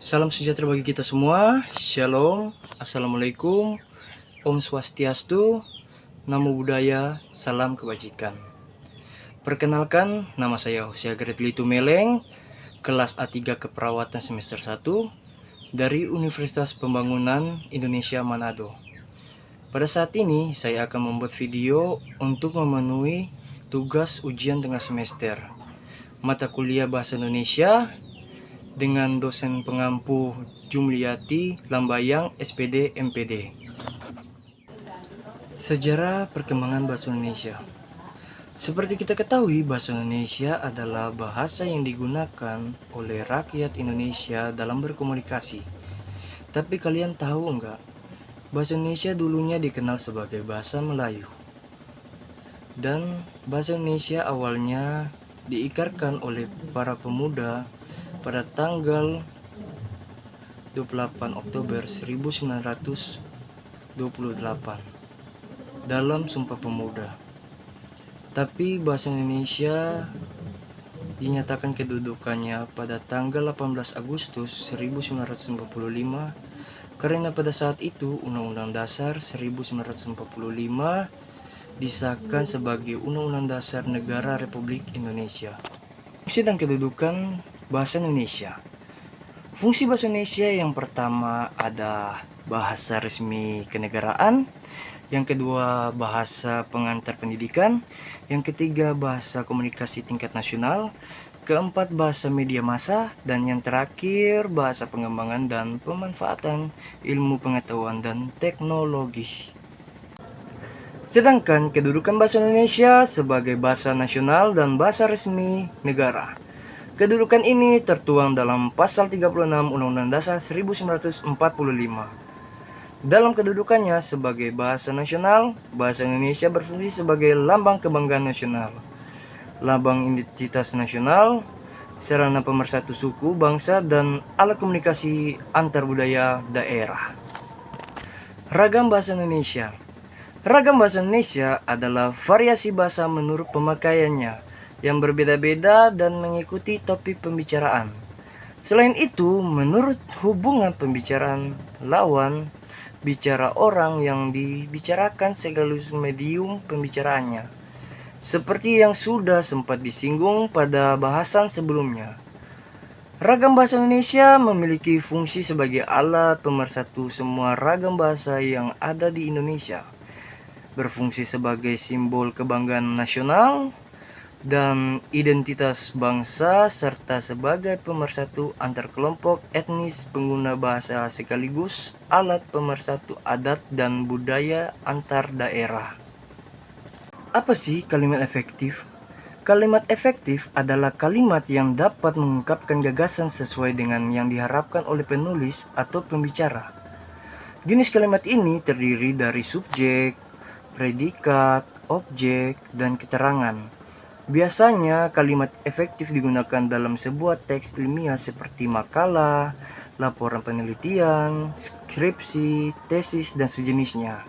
Salam sejahtera bagi kita semua. Shalom, Assalamualaikum, Om Swastiastu, Namo Buddhaya, Salam Kebajikan. Perkenalkan, nama saya Hosea Gretli Tumeleng, kelas A3 Keperawatan semester 1 dari Universitas Pembangunan Indonesia Manado. Pada saat ini, saya akan membuat video untuk memenuhi tugas ujian tengah semester mata kuliah Bahasa Indonesia dengan dosen pengampu Jumliyati Lambayang SPD MPD. Sejarah perkembangan bahasa Indonesia. Seperti kita ketahui, bahasa Indonesia adalah bahasa yang digunakan oleh rakyat Indonesia dalam berkomunikasi. Tapi kalian tahu enggak, bahasa Indonesia dulunya dikenal sebagai bahasa Melayu. Dan bahasa Indonesia awalnya diikarkan oleh para pemuda pada tanggal 28 Oktober 1928 dalam Sumpah Pemuda. Tapi bahasa Indonesia dinyatakan kedudukannya pada tanggal 18 Agustus 1945 karena pada saat itu Undang-Undang Dasar 1945 disahkan sebagai Undang-Undang Dasar Negara Republik Indonesia. Fungsi dan kedudukan bahasa Indonesia. Fungsi bahasa Indonesia yang pertama ada bahasa resmi kenegaraan, yang kedua bahasa pengantar pendidikan, yang ketiga bahasa komunikasi tingkat nasional, keempat bahasa media massa, dan yang terakhir bahasa pengembangan dan pemanfaatan ilmu pengetahuan dan teknologi. Sedangkan kedudukan bahasa Indonesia sebagai bahasa nasional dan bahasa resmi negara. Kedudukan ini tertuang dalam pasal 36 Undang-Undang Dasar 1945. Dalam kedudukannya sebagai bahasa nasional, bahasa Indonesia berfungsi sebagai lambang kebanggaan nasional, lambang identitas nasional, sarana pemersatu suku, bangsa, dan alat komunikasi antar budaya daerah. Ragam bahasa Indonesia. Ragam bahasa Indonesia adalah variasi bahasa menurut pemakaiannya yang berbeda-beda dan mengikuti topik pembicaraan. Selain itu, menurut hubungan pembicaraan lawan bicara orang yang dibicarakan sekaligus medium pembicaraannya, seperti yang sudah sempat disinggung pada bahasan sebelumnya. Ragam bahasa Indonesia memiliki fungsi sebagai alat pemersatu semua ragam bahasa yang ada di Indonesia, berfungsi sebagai simbol kebanggaan nasional dan identitas bangsa, serta sebagai pemersatu antar kelompok etnis pengguna bahasa sekaligus alat pemersatu adat dan budaya antar daerah. Apa sih kalimat efektif? Kalimat efektif adalah kalimat yang dapat mengungkapkan gagasan sesuai dengan yang diharapkan oleh penulis atau pembicara. Jenis kalimat ini terdiri dari subjek, predikat, objek, dan keterangan. Biasanya kalimat efektif digunakan dalam sebuah teks ilmiah seperti makalah, laporan penelitian, skripsi, tesis, dan sejenisnya.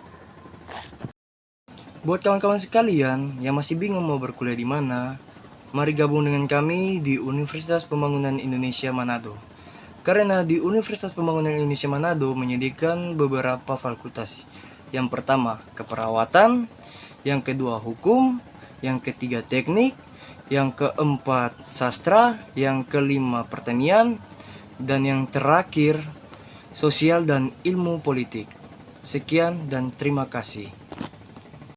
Buat kawan-kawan sekalian yang masih bingung mau berkuliah di mana, mari gabung dengan kami di Universitas Pembangunan Indonesia Manado. Karena di Universitas Pembangunan Indonesia Manado menyediakan beberapa fakultas. Yang pertama, keperawatan, yang kedua hukum, yang ketiga teknik, yang keempat sastra, yang kelima pertanian, dan yang terakhir sosial dan ilmu politik. Sekian dan terima kasih.